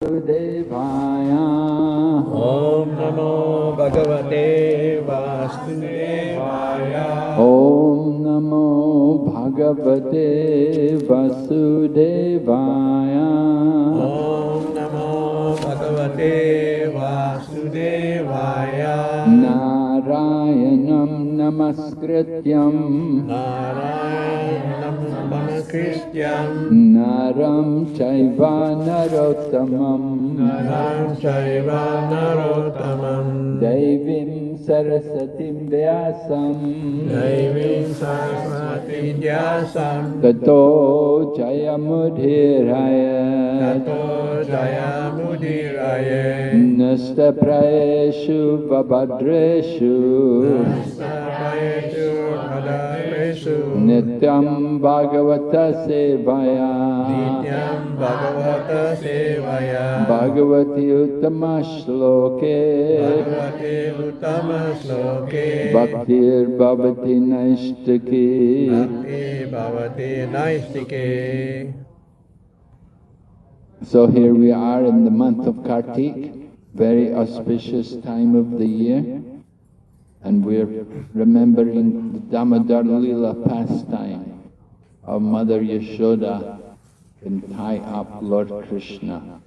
Devaya. Om Namo Bhagavate Vasudevaya. Om Namo Bhagavate Vasudevaya. Om Namo Bhagavate Vasudevaya. Narayanam Namaskrityam Narayanam Namaskrityam Naram Chaiva Narottamam Naram Chaiva Narottamam Devim Sarasatim Vyasam Devim Saraswati Vyasam Tato Jayamudhiraya Tato Jayamudhiraya Nastaprayeshu Vabhadreshu Nastaprayeshu Bhadreshu Nityam Bhagavata Sevaya Nityam Bhagavata Sevaya Bhagavati Uttama Shloke Bhagavate Uttama Shloke Bhaktir Bhavati Naishtaki. Bhakti Bhavati Naistike. So here we are in the month of Kartik, very auspicious time of the year, and we're remembering the Damodara Lila pastime of Mother Yashoda can tie up Lord Krishna.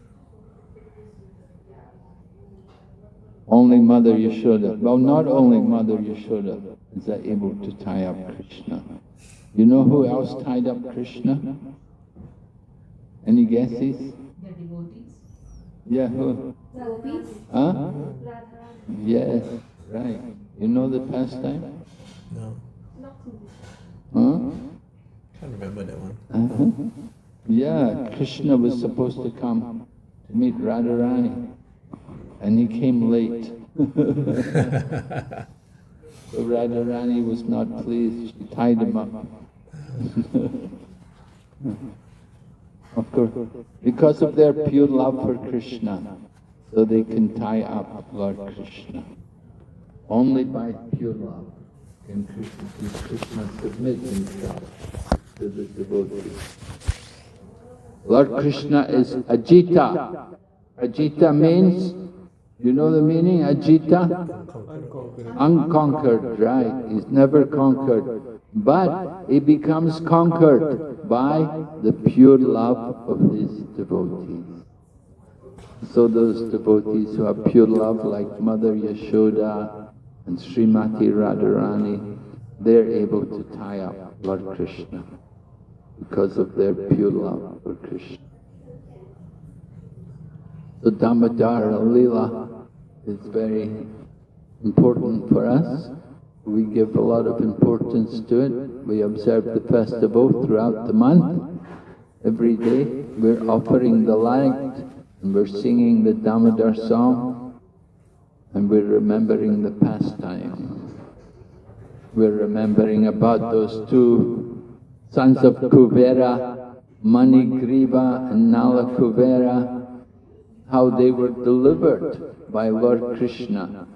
Only Mother Yashoda, well, not only Mother Yashoda is able to tie up Krishna. You know who else tied up Krishna? Any guesses? The devotees. Yeah, who? Gopis. Huh? Yes, right. You know the pastime? No, Huh? can't remember that one. Yeah, Krishna was supposed to come to meet Radharani, and he came late. So Radharani was not pleased, she tied him up. Of course, because of their pure love for Krishna, so they can tie up Lord Krishna. Only by pure love can Krishna submit himself to the devotees. Lord Krishna is Ajita. Ajita means, you know the meaning, Ajita? Unconquered, right. He's never conquered. But he becomes conquered by the pure love of his devotees. So those devotees who have pure love, like Mother Yashoda and Srimati Radharani, they're able to tie up Lord Krishna because of their pure love for Krishna. So Damodara Lila is very important for us. We give a lot of importance to it. We observe the festival throughout the month. Every day we're offering the light and we're singing the Damodar song and we're remembering the pastime. We're remembering about those two sons of Kuvera, Manigriva and Nala Kuvera, how they were delivered by Lord Krishna.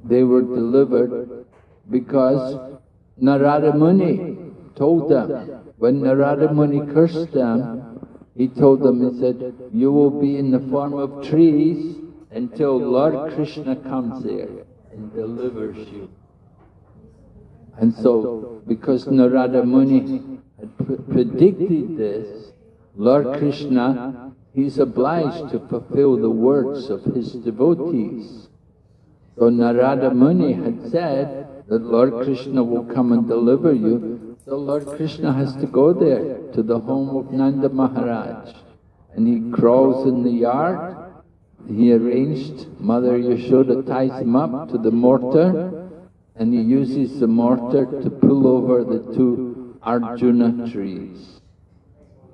They were delivered because Narada Muni told them, when Narada Muni cursed them, he told them, he said, you will be in the form of trees until Lord Krishna comes there and delivers you. And so, because Narada Muni had predicted this, Lord Krishna, he's obliged to fulfill the words of his devotees. So Narada Muni had said that Lord Krishna will come and deliver you. So Lord Krishna has to go there to the home of Nanda Maharaj. And he crawls in the yard. He arranged, Mother Yashoda ties him up to the mortar and he uses the mortar to pull over the two Arjuna trees.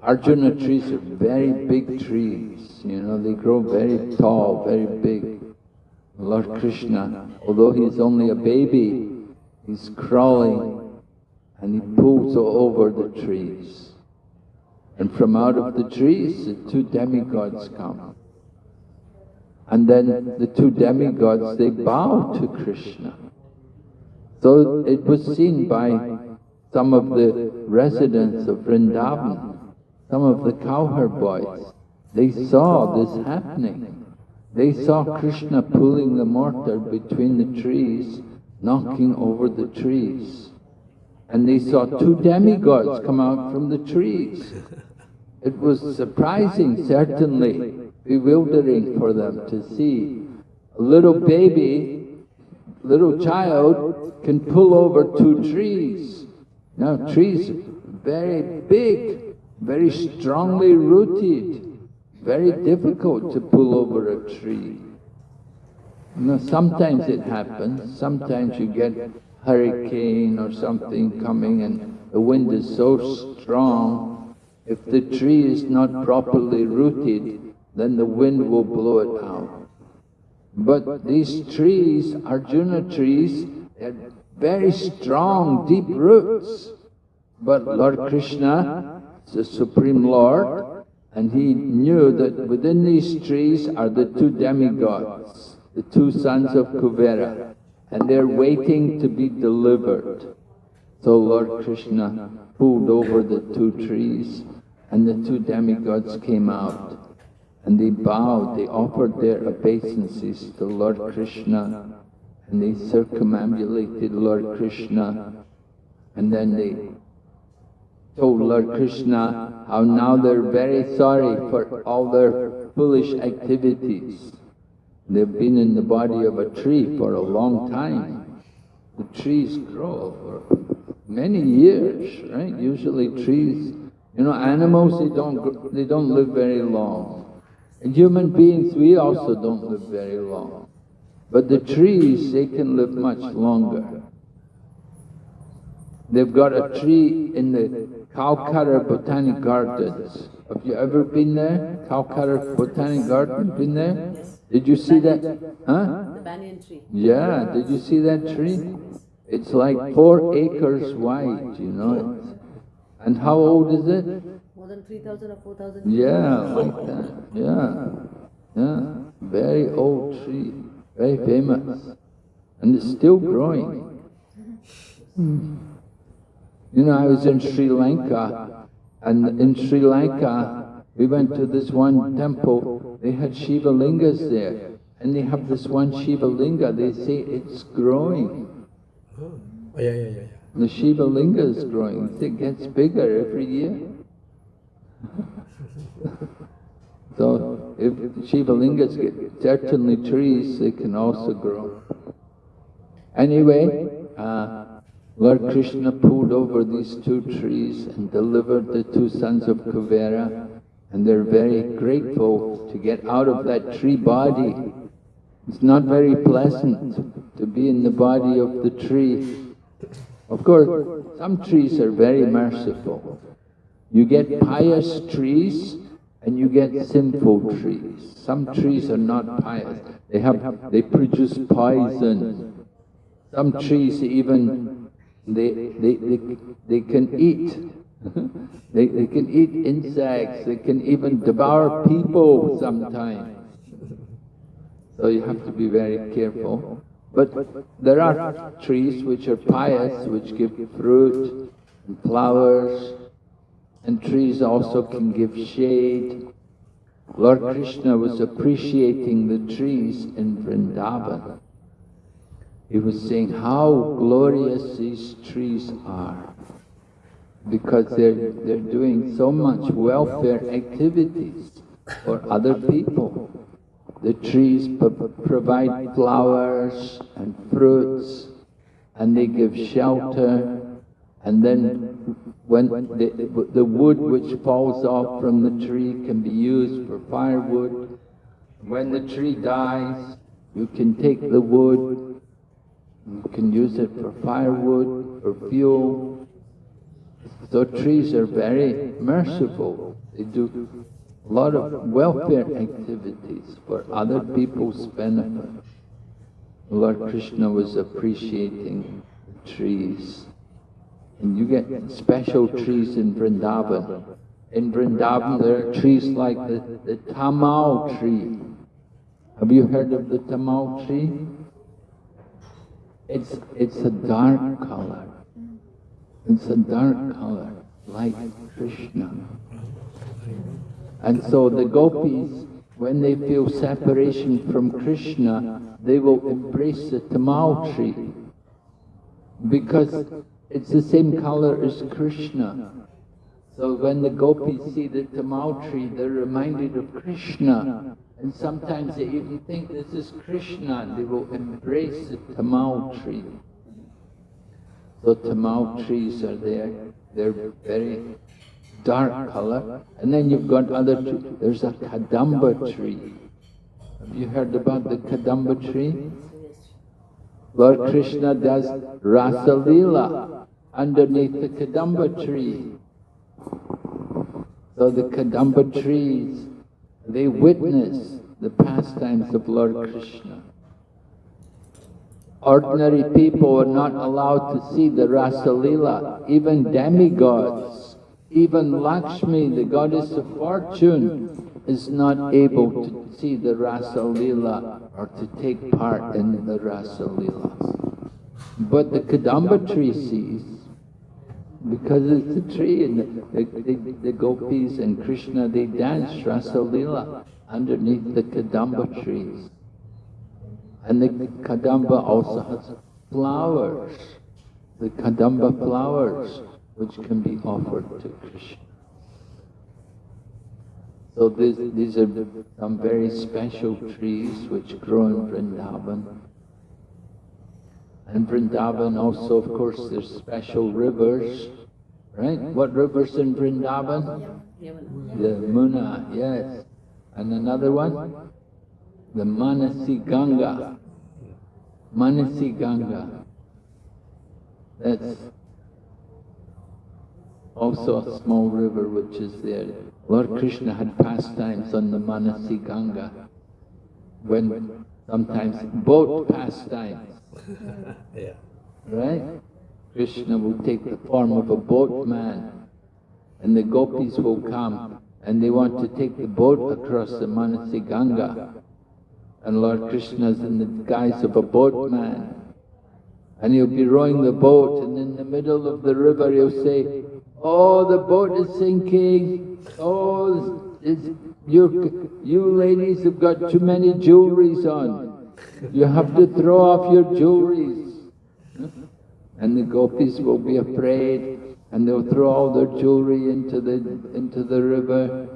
Arjuna trees are very big trees, you know, they grow very tall, very big. Lord Krishna, although he's only a baby, he's crawling and he pulls over the trees. And from out of the trees, the two demigods come. And then the two demigods, they bow to Krishna. So it was seen by some of the residents of Vrindavan some of the cowherd boys, they saw this happening. They saw Krishna pulling the mortar between the trees, knocking over the trees. And they saw two demigods come out from the trees. It was surprising, certainly, bewildering for them to see. A little baby, little child can pull over two trees. Now trees very big, very strongly rooted, very difficult to pull over a tree. Now sometimes it happens, sometimes you get hurricane or something coming and the wind is so strong, if the tree is not properly rooted, then the wind will blow it out. But these trees, Arjuna trees, had very strong, deep roots. But Lord Krishna, the Supreme Lord, and he knew that within these trees are the two demigods, the two sons of Kuvera, and they're waiting to be delivered. So Lord Krishna pulled over the two trees, and the two demigods came out. And they bowed, they offered their obeisances to Lord Krishna, and they circumambulated Lord Krishna, and then they told Lord Krishna how now they're very sorry for all their foolish activities. They've been in the body of a tree for a long time. The trees grow for many years, right? Usually trees, you know, animals, they don't live very long. And human beings, we also don't live very long. But the trees, they can live much longer. They've got a tree in the Calcutta Botanic Gardens. Have you ever been there? Calcutta Botanic Garden, been there? Yes. Did you see that? Huh? The banyan tree. Yeah, did you see that tree? It's like 4 acres wide, you know. And how old is it? More than 3,000 or 4,000 years. Yeah, like that. Yeah. Very old tree, very famous. And it's still growing. You know, I was in Sri Lanka, and in Sri Lanka, we went to this one temple, they had Shiva Lingas there, and they have this one Shiva Linga, they say it's growing. Oh, yeah. The Shiva Linga is growing, it gets bigger every year. So, if Shiva Lingas get certainly trees, they can also grow. Anyway, Lord Krishna pulled over these two trees and delivered the two sons of Kuvera, and they're very grateful to get out of that tree body. It's not very pleasant to be in the body of the tree. Of course, some trees are very merciful. You get pious trees and you get sinful trees. Some trees are not pious. They produce poison. Some trees even they can eat. They can eat insects. They can even devour people sometimes. So you have to be very careful. But there are trees which are pious, which give fruit and flowers, and trees also can give shade. Lord Krishna was appreciating the trees in Vrindavan. He was saying how glorious these trees are, because they're doing so much welfare activities for other people. The trees provide flowers and fruits, and they give shelter, and then when the wood which falls off from the tree can be used for firewood. When the tree dies, you can take the wood, you can use it for firewood, for fuel. So trees are very merciful. They do a lot of welfare activities for other people's benefit. Lord Krishna was appreciating the trees. And you get special trees in Vrindavan. In Vrindavan there are trees like the tamal tree. Have you heard of the tamal tree? It's a dark color. It's a dark color, like Krishna. And so the gopis, when they feel separation from Krishna, they will embrace the tamal tree because it's the same color as Krishna. So when the gopis see the tamal tree, they're reminded of Krishna. And sometimes they even think this is Krishna, and they will embrace the tamal tree. So tamal trees are there, they're very dark color. And then you've got other trees. There's a kadamba tree. Have you heard about the kadamba tree? Lord Krishna does Rasa Lila underneath the kadamba tree. So the kadamba trees, they witness the pastimes of Lord Krishna. Ordinary people are not allowed to see the Rasa Lila. Even demigods, even Lakshmi, the goddess of fortune, is not able to see the Rasa Lila or to take part in the Rasa Leelas. But the kadamba tree sees, because it's a tree, and the gopis and Krishna, they dance Rasa Lila underneath the kadamba trees. And the kadamba also has flowers, the kadamba flowers, which can be offered to Krishna. So these are some very special trees which grow in Vrindavan. And Vrindavan also, of course, there's special rivers, right? What rivers in Vrindavan? The Yamuna, yes. And another one? The Manasi Ganga. Manasi Ganga. That's also a small river which is there. Lord Krishna had pastimes on the Manasi Ganga, when sometimes boat pastimes. Yeah. Right? Krishna will take the form of a boatman, and the gopis will come, and they want to take the boat across the Manasi Ganga. And Lord Krishna is in the guise of a boatman, and he'll be rowing the boat, and in the middle of the river he'll say, "Oh, the boat is sinking. Oh, you ladies have got too many jewelries on. You have to throw off your jewelries." And the gopis will be afraid, and they'll throw all their jewelry into the river.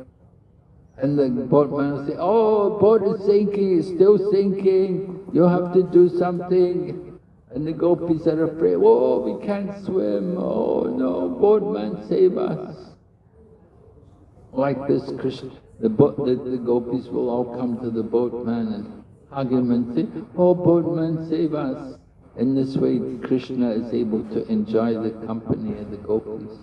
And the boatman will say, "Oh, the boat is sinking, it's still sinking. You have to do something." And the gopis are afraid. "Oh, we can't swim. Oh no, boatman, save us." Like this, Krishna, the gopis will all come to the boatman and hug him and say, "Oh, boatman, save us." In this way, Krishna is able to enjoy the company of the gopis.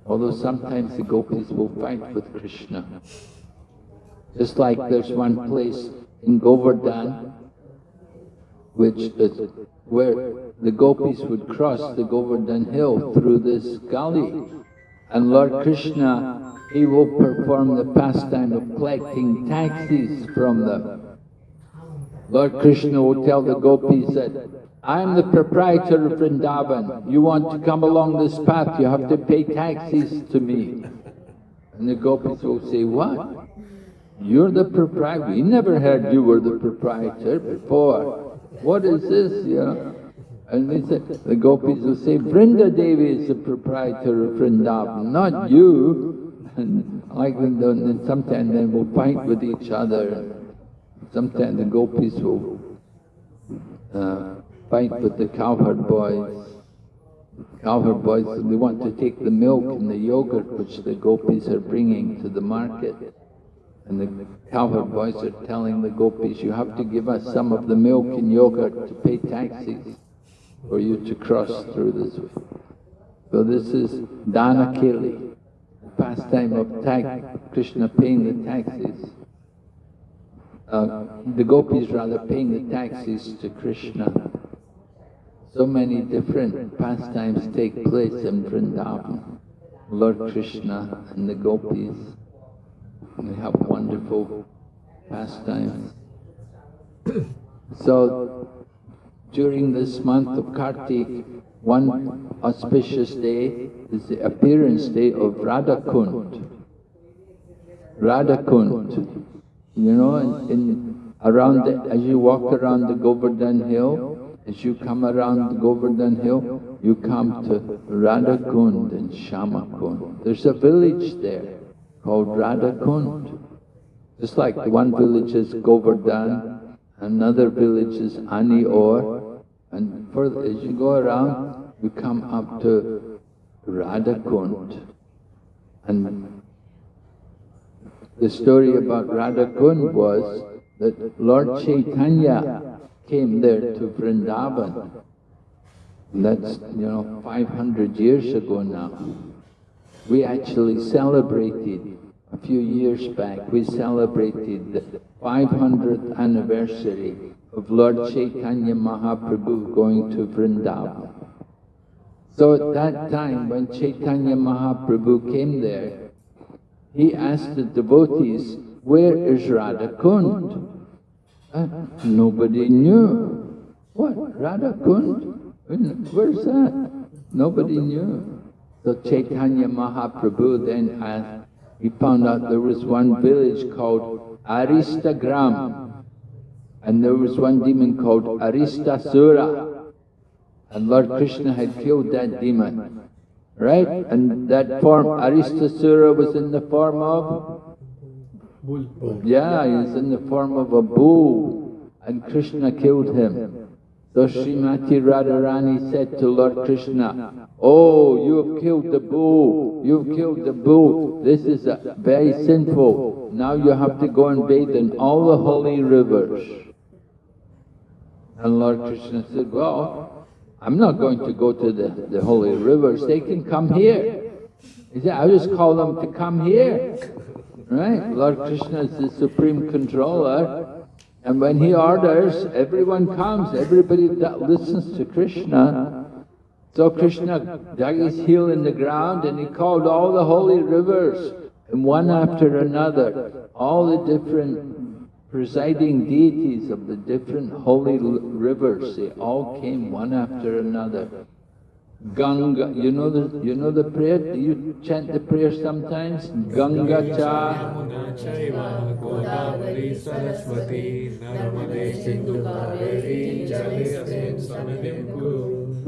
Although sometimes the gopis will fight with Krishna. Just like there's one place in Govardhan, which is where the gopis would cross the Govardhan hill through this gully. And Lord Krishna, he will perform the pastime of collecting taxes from them. Lord Krishna will tell the gopis that, "I am the proprietor of Vrindavan. You want to come along this path, you have to pay taxes to me." And the gopis will say, "What? You're the proprietor? We never heard you were the proprietor before. What is this, you know?" And they say, the gopis will say, "Vrinda Devi is the proprietor of Vrindavan, not you." And like then sometimes they will fight with each other. Sometimes the gopis will fight with the cowherd boys. Cowherd boys, they want to take the milk and the yogurt which the gopis are bringing to the market. And the cowherd boys are telling the gopis, "You have to give us some of the milk and yogurt to pay taxes for you to cross through this way." So this is Danakeli, the pastime of Krishna paying the taxes. The gopis rather paying the taxes to Krishna. So many different pastimes take place in Vrindavan. Lord Krishna and the gopis, they have wonderful pastimes. So during this month of Kartik, one auspicious day is the appearance day of Radha Kund. Radhakund. You know, as you walk around the Govardhan hill, as you come around the Govardhan hill, you come to Radhakund and Shyamakund. There's a village there called Radhakund. Just like the one village is Govardhan, another village is Anior, and further as you go around, you come up to Radhakund. And the story about Radhakund was that Lord Chaitanya came there to Vrindavan. That's, 500 years ago now. We actually celebrated, a few years back, we celebrated the 500th anniversary of Lord Chaitanya Mahaprabhu going to Vrindavan. So at that time, when Chaitanya Mahaprabhu came there, he asked the devotees, "Where is Radhakund?" Nobody knew. What? Radhakund? Where's that? Nobody knew. So Chaitanya Mahaprabhu then asked, he found out there was one village called Aristagram, and there was one demon called Aristasura, and Lord Krishna had killed that demon, right? And that form, Aristasura, was in the form of? Bull. Yeah, he was in the form of a bull, and Krishna killed him. So Srimati Radharani said to Lord Krishna, "Oh, you have killed the bull, you've killed the bull, this is very sinful. Now you have to go and bathe in all the holy rivers." And Lord Krishna said, "Well, I'm not going to go to the holy rivers, they can come here." He said, "I'll just call them to come here." Right? Lord Krishna is the supreme controller. And when he orders, everyone comes, everybody listens to Krishna. So Krishna dug his heel in the ground and he called all the holy rivers, and one after another, all the different presiding deities of the different holy rivers, they all came one after another. Ganga, you know the prayer? Do you chant the prayer sometimes? Ganga cha.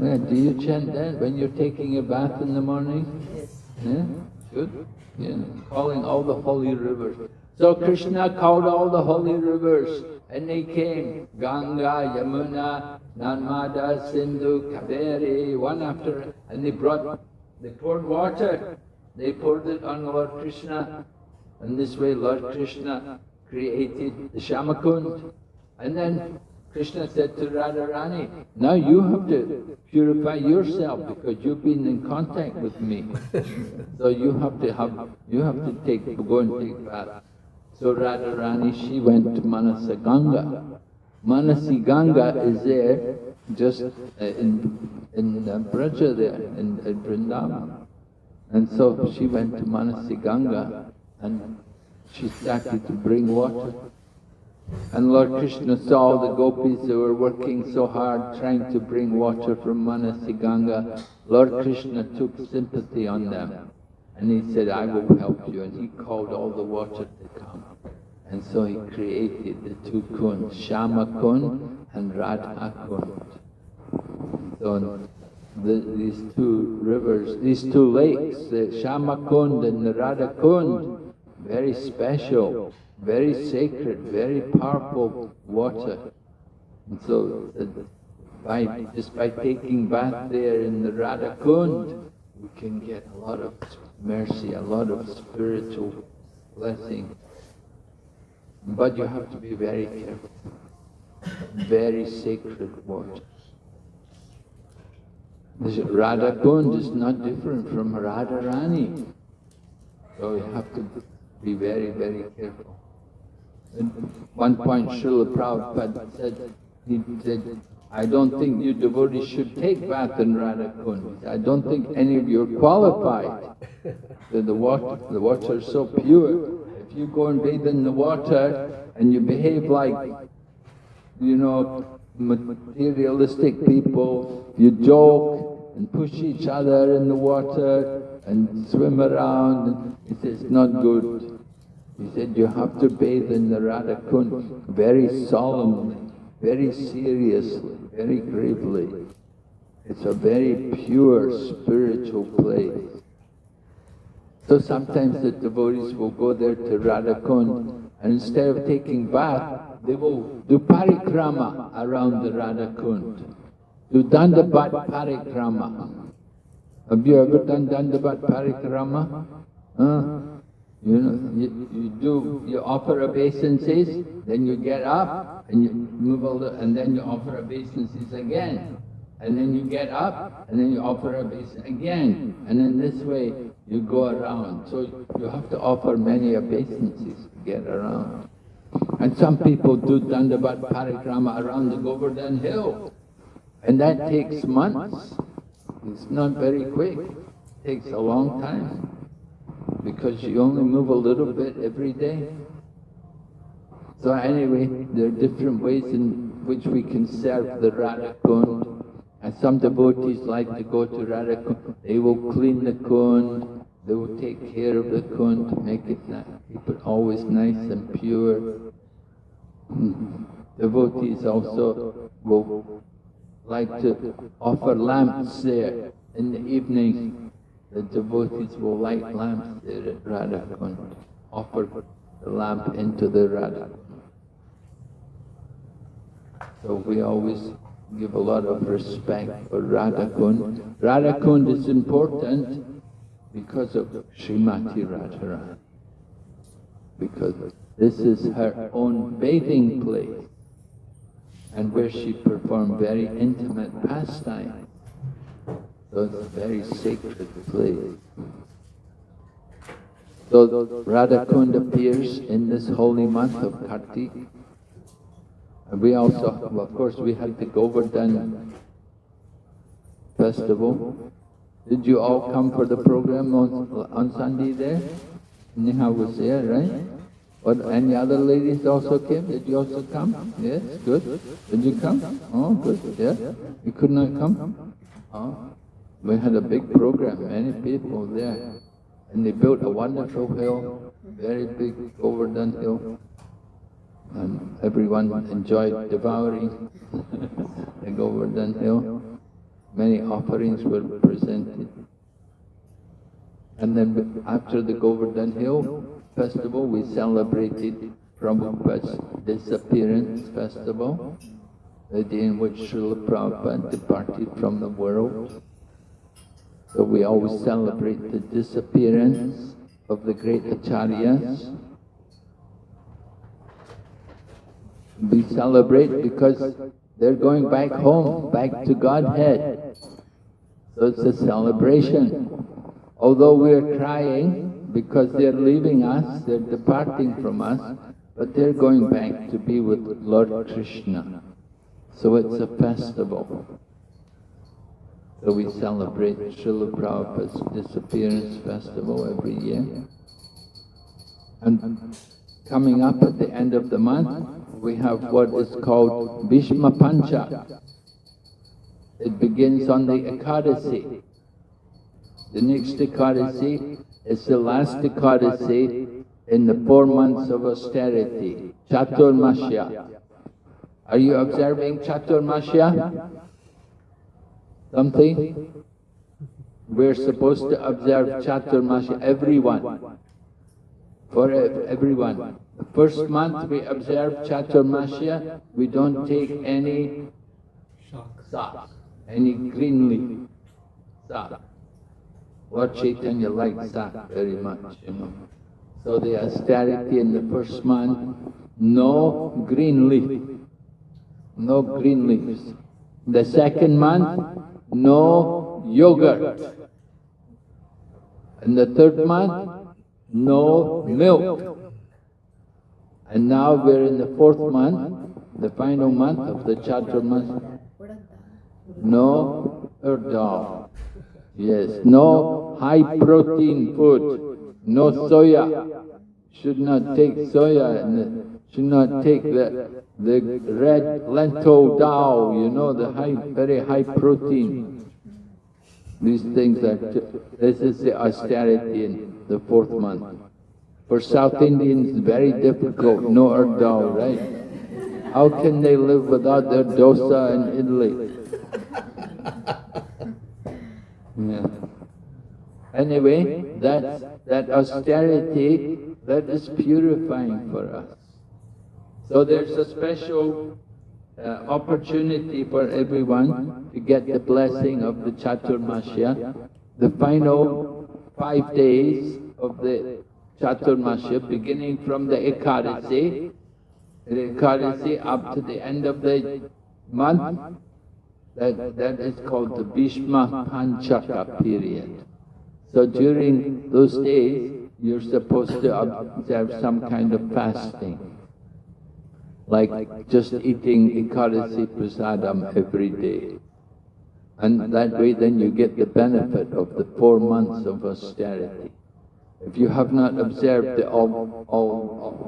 Yeah, do you chant that when you're taking a bath in the morning? Yeah, good. Yeah, calling all the holy rivers. So Krishna called all the holy rivers, and they came. Ganga, Yamuna, Narmada, Sindhu, Kaveri, one after, and they poured water. They poured it on Lord Krishna, and this way Lord Krishna created the Shyamakund. And then Krishna said to Radharani, "Now you have to purify yourself because you've been in contact with me. So you have to go and take bath." So Radharani, she went to Manasaganga. Manasaganga is there, just in Braja there, in Vrindavan. And so she went to Manasaganga and she started to bring water. And Lord Krishna saw the gopis who were working so hard trying to bring water from Manasaganga. Lord Krishna took sympathy on them. And he said, "I will help you." And he called all the water to come. And so he created the two kunds, Shyamakund and Radhakund. So these two rivers, these two lakes, the Shyamakund and the Radhakund, very special, very sacred, very powerful water. And so just by taking bath there in the Radhakund, we can get a lot of mercy, a lot of spiritual blessing. But you have to be very careful. Very sacred water. This Radhakund is not different from Radharani. So you have to be very, very careful. At one point Srila Prabhupada said, "I don't think you devotees should take bath in Radhakund. I don't think any of you are qualified. The water is so pure. If you go and bathe in the water and you behave like, materialistic people, you joke and push each other in the water and swim around, it's not good. He said, you have to bathe in the Radha Kund very solemnly, very seriously, very gravely. It's a very pure spiritual place. So sometimes the devotees will go there to Radha Kund, and instead of taking bath, they will do parikrama around the Radha Kund. Do Dandavat parikrama. Have you ever done Dandavat parikrama? You know, you offer obeisances, then you get up and you move a little, and then you offer obeisances again. And then you get up, and then you offer obeisance again. And in this way, you go around. So you have to offer many obeisances to get around. And some people do Dandavat parikrama around the Govardhan hill. And that takes months. It's not very quick. It takes a long time. Because you only move a little bit every day. So anyway, there are different ways in which we can serve the Radha Kund. And some devotees like to go to Radha Kund. They will clean the Kund, they will take care of the Kund, make it nice, keep it always nice and pure. Devotees also will like to offer lamps there in the evening. The devotees will light lamps there at Radha Kund, offer the lamp into the Radha Kund. So we always give a lot of respect for Radha Kund. Radha Kund is important because of Srimati Radharani, because this is her own bathing place and where she performed very intimate pastimes. So it's a very sacred place. So Radha Kund appears in this holy month of Kartik. And we also, of course, we had the Govardhan festival. Did you all come for the program on Sunday there? Neha was there, right? What, any other ladies also came? Did you also come? Yes, good. Did you come? Oh, good, yeah. You could not come? Oh. We had a big program, many people there. And they built a wonderful hill, very big Govardhan hill. And everyone enjoyed devouring the Govardhan hill. Many offerings were presented. And then after the Govardhan hill festival, we celebrated Prabhupada's disappearance festival, the day in which Srila Prabhupada departed from the world. So we always celebrate the disappearance of the great acharyas. We celebrate because they're going back home, back to Godhead. So it's a celebration. Although we're crying because they're leaving us, they're departing from us, but they're going back to be with Lord Krishna. So it's a festival. So we celebrate Srila Prabhupada's disappearance festival every year. And coming up at the end of the month, we have what is called Bhishma Pancha. It begins on the Ekadasi. The next Ekadasi is the last Ekadasi in the 4 months of austerity, Chaturmasya. Are you observing Chaturmasya? Something? We're supposed to observe Chaturmasya, everyone. For everyone. The first month we observe Chaturmasya, we don't take any sap, any green leaf sap. Lord Chaitanya likes sap very much, you know. So the austerity in the first month, no green leaf, no green leaves. The second month, no yogurt. And the third month, no milk. And now we're in the 4th month, the final month of the Chaturmasya. No dal. Yes, no high protein food, no soya. Should not take soya, and should not take the red lentil dal, you know, the very high protein. These things are, this is the austerity in the 4th month. For South Indians, very difficult, no ardal, right? How can they live without their dosa and idli? Yeah. Anyway, that austerity, that is purifying for us. So there's a special opportunity for everyone to get the blessing of the Chaturmasya. The final 5 days of the Chaturmasya, beginning from the Ekadasi up to the end of the month, that is called the Bhishma Panchaka period. So during those days, you're supposed to observe some kind of fasting, like just eating Ekadasi Prasadam every day. And that way then you get the benefit of the 4 months of austerity. If you have not observed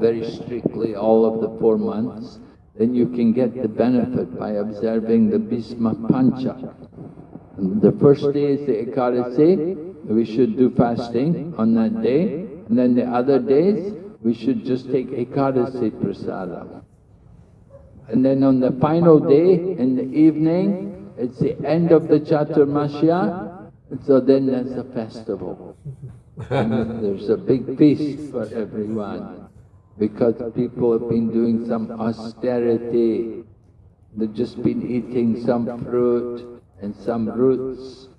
very strictly all of the 4 months, then you can get the benefit by observing the Bhishma Panchaka. And the first day is the Ekadasi. We should do fasting on that day, and then the other days we should just take Ekadasi Prasadam. And then on the final day, in the evening, it's the end of the Chaturmasya, so then there's a festival. And there's a big feast for everyone, because people have been doing some austerity. They've just been eating some fruit and some roots.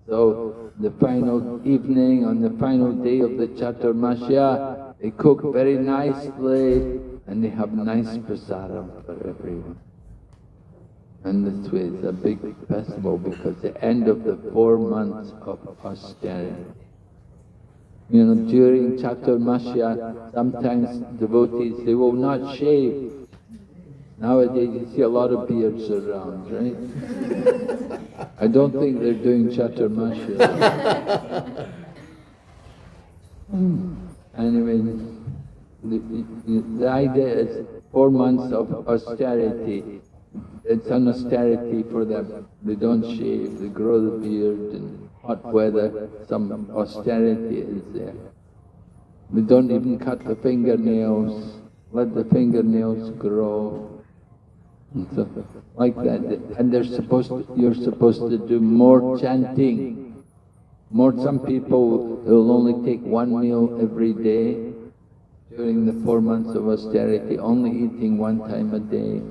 So the final evening, on the final day of the Chaturmasya, they cook very nicely and they have nice prasadam for everyone. And this way it's a big festival because the end of the 4 months of austerity. You know, during Chaturmasya, sometimes devotees, they will not shave. Nowadays you see a lot of beards around, right? I don't think they're doing Chaturmasya. Anyway, the idea is 4 months of austerity. It's an austerity for them. They don't shave, they grow the beard, in hot weather, some austerity is there. They don't even cut the fingernails, let the fingernails grow. And so, like that. And you're supposed to do more chanting. Some people will only take 1 meal every day during the 4 months of austerity, only eating 1 time a day.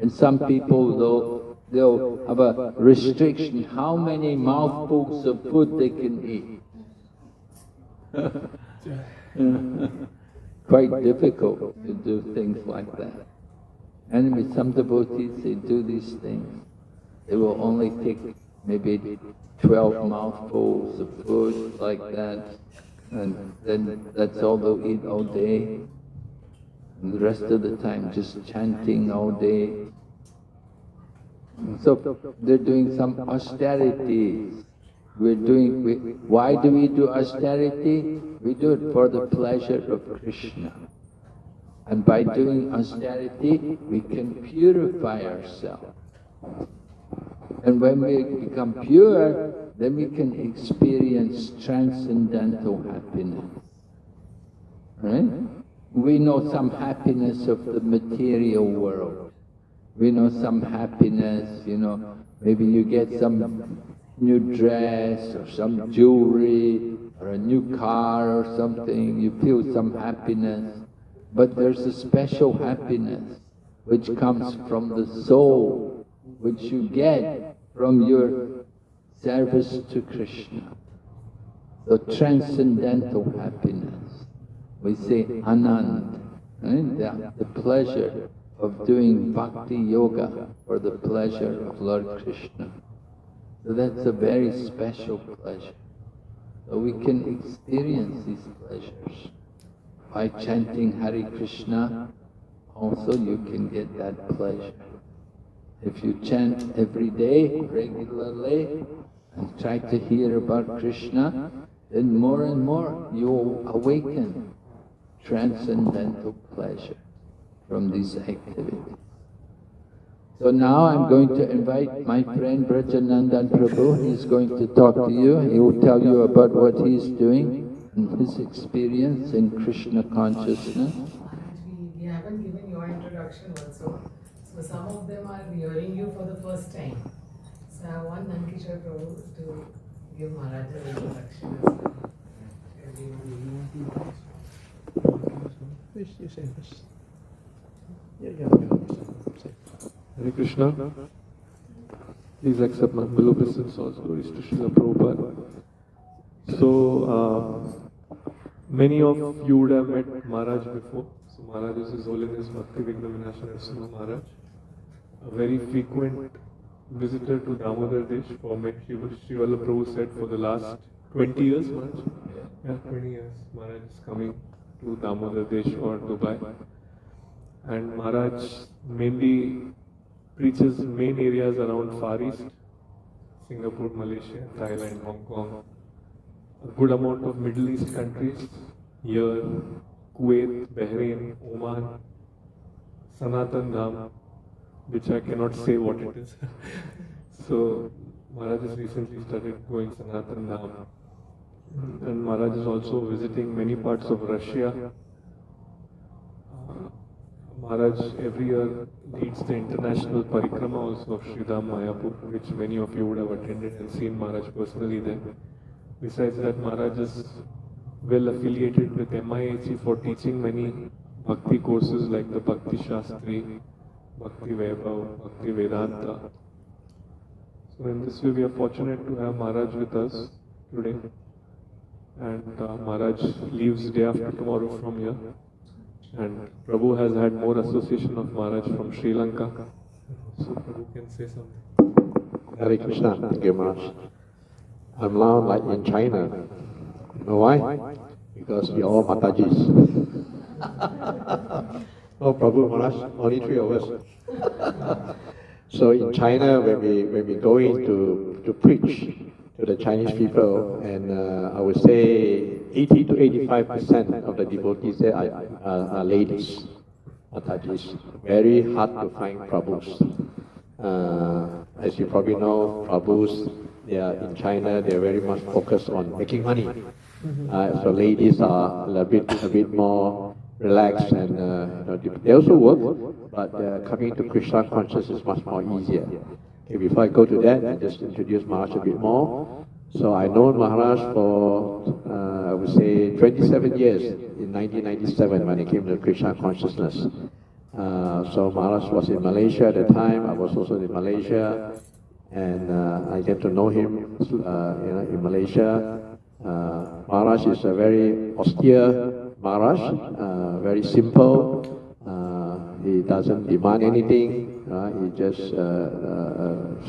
And some people, they'll have a restriction how many mouthfuls of food they can eat. Quite difficult to do things like that. Anyway, some devotees, they do these things. They will only take maybe 12 mouthfuls of food like that, and then that's all they'll eat all day. And the rest of the time just chanting all day. And so they're doing some austerities. Why do we do austerity? We do it for the pleasure of Krishna. And by doing austerity, we can purify ourselves. And when we become pure, then we can experience transcendental happiness. Right? We know some happiness of the material world. We know some happiness, maybe you get some new dress or some jewelry or a new car or something, you feel some happiness. But there's a special happiness which comes from the soul, which you get from your service to Krishna. The transcendental happiness. We say Anand, right? The pleasure of doing bhakti yoga for the pleasure of Lord Krishna. So that's a very special pleasure. So we can experience these pleasures. By chanting Hare Krishna, also you can get that pleasure. If you chant every day, regularly, and try to hear about Krishna, then more and more you will awaken transcendental pleasure from these activities. So now I'm going to invite my friend Brajanandan Prabhu. He's going to talk to you. He will tell you about what he's doing. his experience in Krishna consciousness. We haven't given your introduction also. So some of them are hearing you for the first time. So I want Nankishore Prabhu to give Maharaj an introduction as well. Hare Krishna. Please accept my humble obeisance also to Srila Prabhupada. So, many of you would have met Maharaj before. So, Maharaj is His Holiness Bhakti Vigna Maharaj, a very frequent visitor to Damodaradesh for many, Srila Prabhu said, for the last 20 years, Maharaj. Yeah, 20 years. Maharaj is coming to Damodaradesh or Dubai. And Maharaj mainly preaches main areas around Far East, Singapore, Malaysia, Thailand, Hong Kong, a good amount of Middle East countries, here, Kuwait, Bahrain, Oman, Sanatan Dham, which I cannot say what it is. So Maharaj has recently started going Sanatan Dham. And Maharaj is also visiting many parts of Russia. Maharaj every year leads the international parikrama also of Sridham Mayapur, which many of you would have attended and seen Maharaj personally there. Besides that, Maharaj is well affiliated with MIHE for teaching many bhakti courses like the Bhakti Shastri, Bhakti Vaibhav, Bhakti Vedanta. So in this way we are fortunate to have Maharaj with us today. And Maharaj leaves day after tomorrow from here. And Prabhu has had more association of Maharaj from Sri Lanka. So Prabhu can say something. Hare Krishna, thank you Maharaj. I'm now like in China. You know why? Because we are all Matajis. Oh, Prabhu Maharaj, only 3 of us. So in China, when we go in to preach to the Chinese people, and I would say 80 to 85% of the devotees there are ladies, Matajis. Very hard to find Prabhus. As you probably know, Prabhus, they are in China, they are very much focused on making money. So ladies are a bit more relaxed, and they also work, but coming to Krishna consciousness is much more easier. Okay, before I go to that, I just introduce Maharaj a bit more. So I know Maharaj for, I would say, 27 years in 1997 when I came to Krishna consciousness. So Maharaj was in Malaysia at the time. I was also in Malaysia, and I get to know him, in Malaysia. Maharaj is a very austere Maharaj, very simple. He doesn't demand anything. He just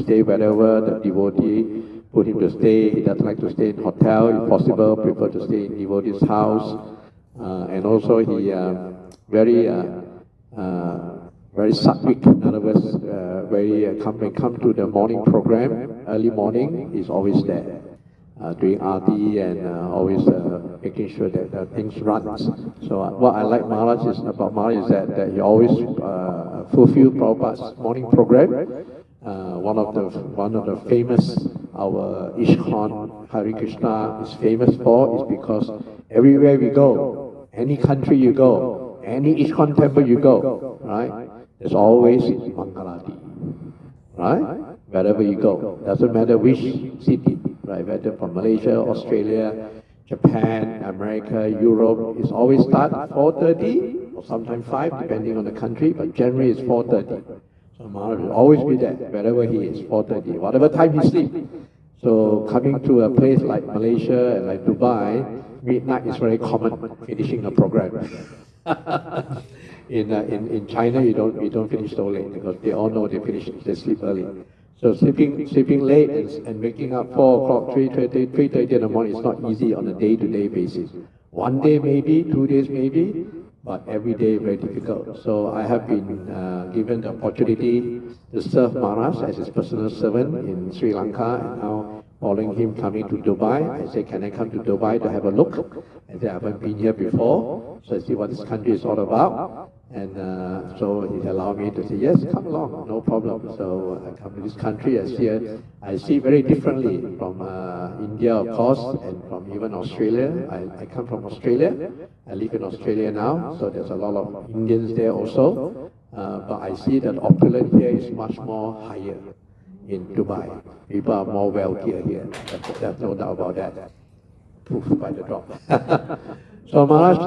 stay wherever the devotee put him to stay. He doesn't like to stay in hotel, if possible, prefer to stay in devotee's house. And also he very sattvic, in other words, come to the morning program, early morning, he's always there. Doing arti and always making sure that things run. So what I like about Maharaj is that he always fulfill Prabhupada's morning program. One of the famous, our ISKCON Hare Krishna is famous for is because everywhere we go, any country you go, any ISKCON temple you go, right? There's always Mangalati, right? Wherever you go, doesn't matter which city. Right, whether from Malaysia, Australia, Japan, America, Europe, it's always start at 4:30 or sometimes 5, depending on the country, but generally it's 4:30. So Maharaj will always be there, wherever he is, 4:30, whatever time he sleeps. So coming to a place like Malaysia and like Dubai, midnight is very common, finishing a program. In China, you don't finish so late because they all know they sleep early. So sleeping late and waking up 4 o'clock, 3:30 in the morning is not easy on a day-to-day basis. One day maybe, 2 days maybe, but every day very difficult. So I have been given the opportunity to serve Maharaj as his personal servant in Sri Lanka, and now following him coming to Dubai. I said, can I come to Dubai to have a look? I said, I haven't been here before, so I see what this country is all about. And so he allowed me to say, yes, come along, no problem. So I come to this country, I see very differently from India, of course, and from even Australia. I come from Australia. I live in Australia now, so there's a lot of Indians there also. But I see that opulence here is much more higher in Dubai. People are more wealthier here. There's no doubt about that. Proof by the drop. So Maharaj,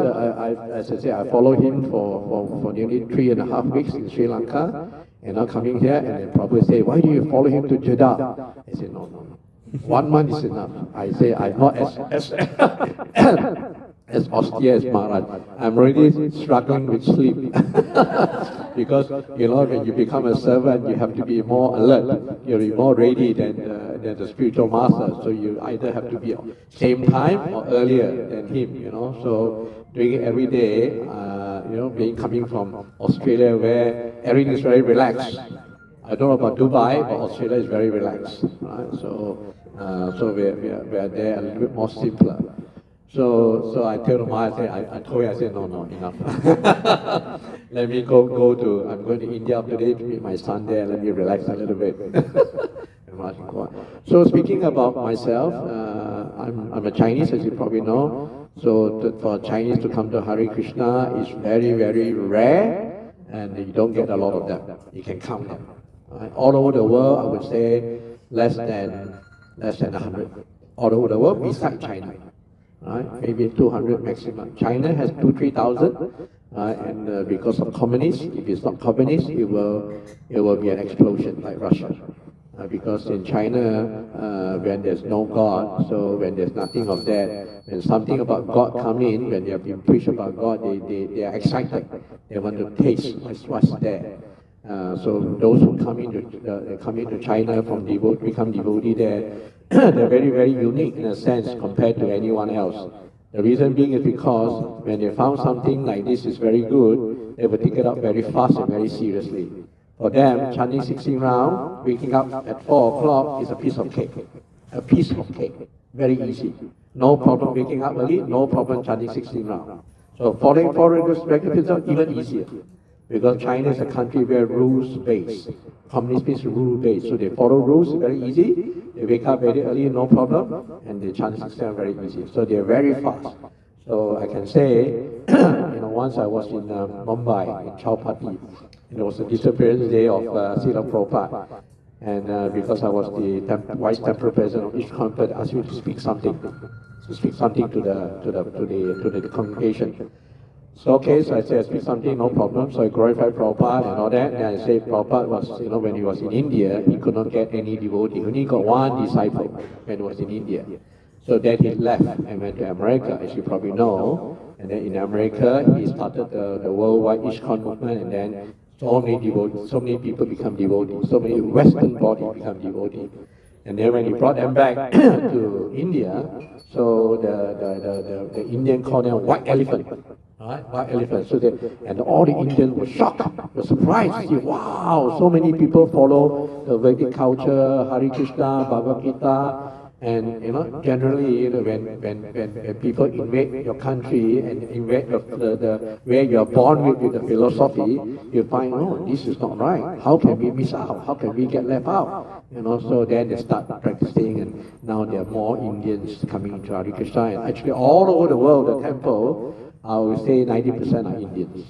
as I say, I followed him for nearly 3.5 weeks in Sri Lanka, and now coming here, and they probably say, why do you follow him to Jeddah? I say, no. 1 month is enough. I say, I'm not as austere as Maharaj. I'm already struggling with sleep. Because, when you become a servant, you have to be more alert. You're more ready than the spiritual master. So you either have to be same time or earlier than him, So doing it every day, coming from Australia where everything is very relaxed. I don't know about Dubai, but Australia is very relaxed. Right? So we are there a little bit more simpler. So I tell Maharaj, I told him, I said, no, enough. Let me I'm going to India today to meet my son there, let me relax a little bit. So speaking about myself, I'm a Chinese, as you probably know. So for Chinese to come to Hare Krishna is very, very rare, and you don't get a lot of them. You can count them. Right? All over the world, I would say less than 100. All over the world, besides China. Right? Maybe 200 maximum. China has 2,000-3,000, and because of communists, if it's not communist, it will be an explosion like Russia. Because in China, when there's no God, so when there's nothing of that, when something about God come in, when they have been preached about God, they are excited. They want to taste what's there. So those who come into China from become devotee there, they're very, very unique in a sense compared to anyone else. The reason being is because when they found something like this is very good, they will take it up very fast and very seriously. For them, chanting 16 rounds, waking up at 4 o'clock is a piece of cake. A piece of cake. Very easy. No problem waking up early, no problem chanting 16 rounds. So following 4 regular are even easier. Because China is a country where rules-based. Communist means rule-based. So they follow rules very easy. They wake up very early, no problem, and they chant 16 very easy. So they're very fast. So I can say, once I was in Mumbai, in Chowpatty, it was the disappearance day of Srila Prabhupada. And because I was the vice temporal president of ISKCON, they asked me to speak something, to the congregation. So so I said, I speak something, no problem. So I glorified Prabhupada and all that. And I said, Prabhupada was, when he was in India, he could not get any devotee. He only got one disciple when he was in India. So then he left and went to America, as you probably know. And then in America, he started the worldwide ISKCON movement, and then so many devotees, so many people become devotees, so many Western bodies become devotees. And then when he brought them back to India, so the Indian called them white elephant. Right? White elephant. So and all the Indians were shocked, were surprised. See, wow, so many people follow the Vedic culture, Hare Krishna, Bhagavad Gita. And generally, when people invade your country and invade where you are born with the philosophy, you find, this is not right. How can we miss out? How can we get left out? So then they start practicing, and now there are more Indians coming into Hare Krishna. And actually, all over the world, the temple, I would say 90% are Indians.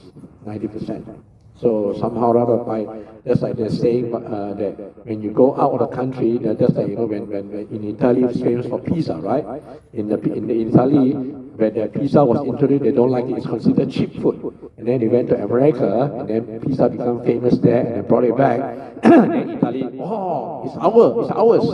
90%. So somehow or other, just like they're saying that when you go out of the country, just like when in Italy it's famous for pizza, right? In Italy, when the pizza was introduced, they don't like it. It's considered cheap food. And then they went to America, and then pizza became famous there, and they brought it back. And then Italy, it's ours.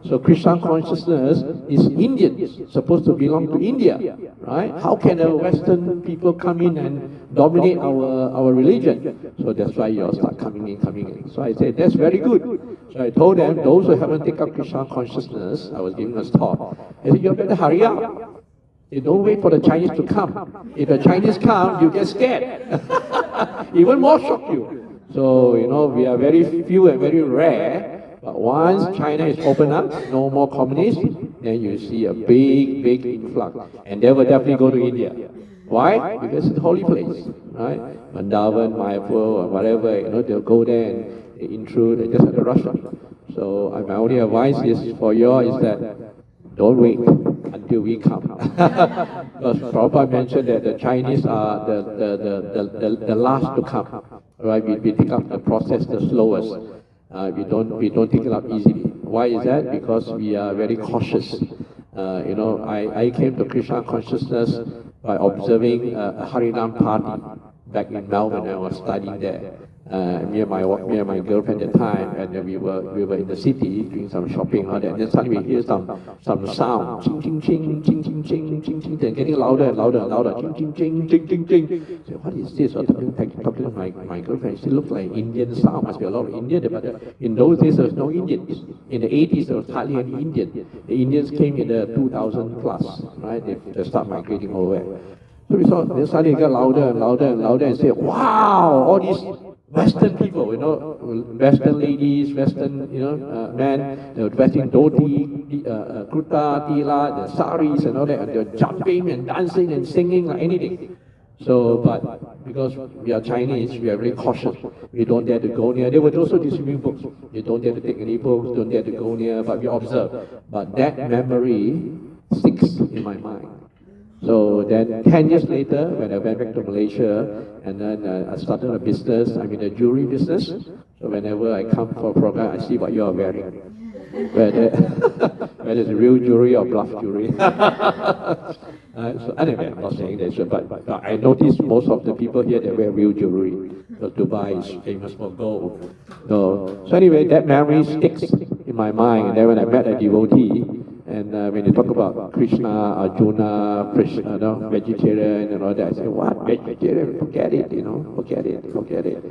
So Krishna consciousness is Indian, supposed to belong to India, right? How can the Western people come in and dominate our religion? So that's why you all start coming in. So I said, that's very good. So I told them, those who haven't taken up Krishna consciousness, I was giving a talk. I said, you better hurry up. You don't wait for the Chinese to come. If the Chinese come, you get scared. Even more shock you. So, we are very few and very rare. But once China is opened up, no more communists, then you see a big influx. And they will definitely go to India. Why? Because it's a holy place, right? Vrindavan, Mayapur, or whatever, they'll go there and they intrude and just have to rush them. So my only advice is for you is that don't wait until we come. Because Prabhupada mentioned that the Chinese are the last to come, right? We take up the process the slowest. We don't take it up easily. Why is that? Because we are very cautious. I came to Krishna consciousness by observing a Harinam party back in Melbourne. I was studying there. Me and my girlfriend at the time, and then we were in the city doing some shopping and all that. And then suddenly we hear some sound, ching ching ching ching ching ching ching ching, then getting louder and louder and louder, ching ching ching ching ching ching. So what is this? I was talking to my girlfriend. She looked like Indian sound. Must be a lot of Indian, but in those days there was no Indians. In the 80s there was hardly any Indian. The Indians came in the 2000 plus, right? They start migrating over. So we saw. Then suddenly it got louder and louder and louder, and said, "Wow, all these Western people, Western ladies, Western, men, they were dressing dhoti, kurta, tila, the saris and all that, and they were jumping and dancing and singing like anything. So, but because we are Chinese, we are very cautious. We don't dare to go near. They would also distribute books. You don't dare to take any books, don't dare to go near, but we observe. But that memory sticks in my mind. So then 10 years later, when I went back to Malaysia, and then I started a business, I'm in the jewelry business. So whenever I come for a program, I see what you are wearing. Whether it's real jewelry or bluff jewelry. So anyway, I'm not saying that, but I noticed most of the people here, they wear real jewelry. Because Dubai is famous for gold. So anyway, that memory sticks in my mind. And then when I met a devotee, and when you talk about Krishna, Arjuna, vegetarian and all that, I say, what, vegetarian? Forget it, forget it.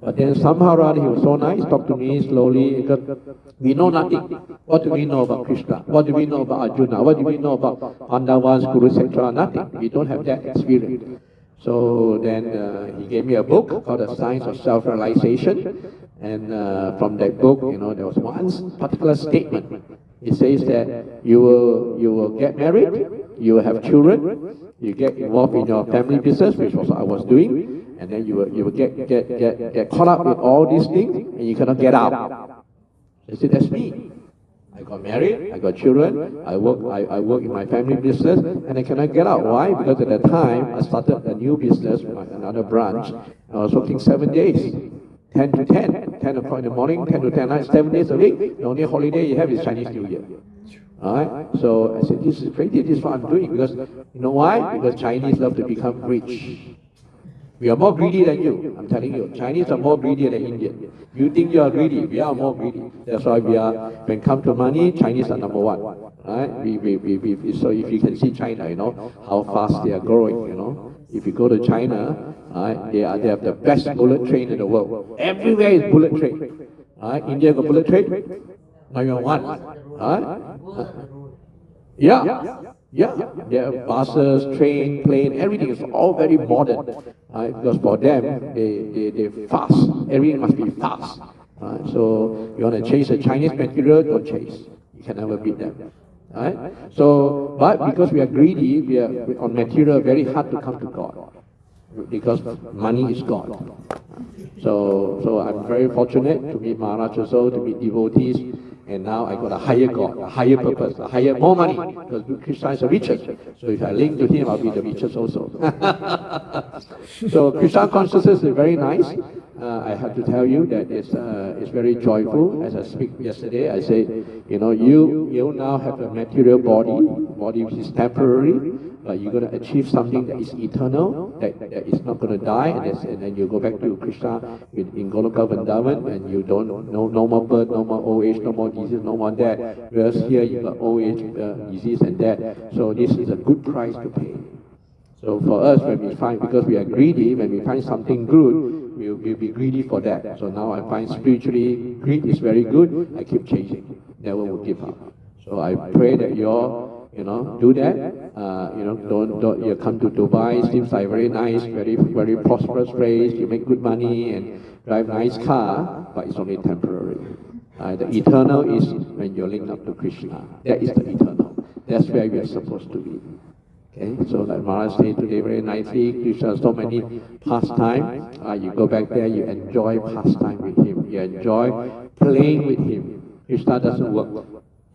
But then somehow or other, he was so nice, talked to me slowly, because we know nothing. What do we know about Krishna? What do we know about Arjuna? What do we know about Pandavas, Kurukshetra? Nothing. We don't have that experience. So then he gave me a book called The Science of Self-Realization. And from that book, there was one particular statement. It says that you will get married, you will have children, you get involved in your family business, which was what I was doing, and then you will get caught up with all these things, and you cannot get out. I said, that's me. I got married, I got children, I work in my family business, and I cannot get out. Why? Because at that time, I started a new business, another branch. I was working 7 days. 10 to 10, 10 o'clock in the morning, 10 to 10 at night, 7 days a week. The only holiday you have is Chinese New Year. Alright? So I said, this is crazy, this is what I'm doing. Because, you know why? Because Chinese love to become rich. We are more greedy than you, I'm telling you. Chinese are more greedy than Indian. You think you are greedy, we are more greedy. That's why we are, when it comes to money, Chinese are number one. Right? So if you can see China, how fast they are growing, If you go to China, they have the best bullet train in the world. Everywhere is bullet train. India got bullet train? Not even one. Yeah. There are buses, train, plane, everything is all very modern. Because for them, they fast. Everything must be fast. So you want to chase a Chinese material, don't chase. You can never beat them. Right? So, but because we are greedy, we are on material, very hard to come to God. Because money is God. So I'm very fortunate to meet Maharaj also, to meet devotees, and now I got a higher God, a higher purpose, more money, because Krishna is the richest. So if I link to him, I'll be the richest also. So Krishna consciousness is very nice. I have to tell you that it's very joyful. As I speak yesterday, I say, you now have a material body which is temporary, but you're going to achieve something that is eternal, that is not going to die, and then you go back to Krishna in Goloka Vrindavan, and you don't no more birth, no more old age, no more disease, no more death. Whereas here you got old age, disease, and death. So this is a good price to pay. So for us, when we find, because we are greedy, when we find something good, we'll be greedy for that. So now I find spiritually, greed is very good. I keep chasing, never will give up. So I pray that you all, do that. Don't you come to Dubai, seems like very nice, very prosperous place. You make good money and drive nice car, but it's only temporary. The eternal is when you're linked up to Krishna. That is the eternal. That's where we are supposed to be. Okay, so like Maharaj said today very nicely, Krishna has so many pastime. You go back there, you enjoy pastime with him. You enjoy playing with him. Krishna doesn't work.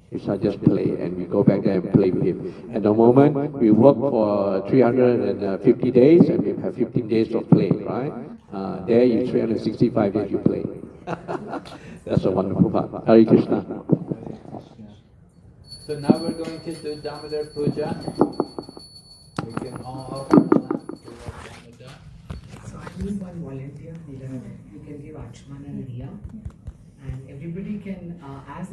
Krishna just play, and we go back there and play with him. At the moment, we work for 350 days, and we have 15 days of play, right? There, you 365 days you play. That's a wonderful part. Hare Krishna. So now we're going to do Damodar Puja. We can all help Damodar. So I need one volunteer. You can give Achman and Ria, and everybody can, as the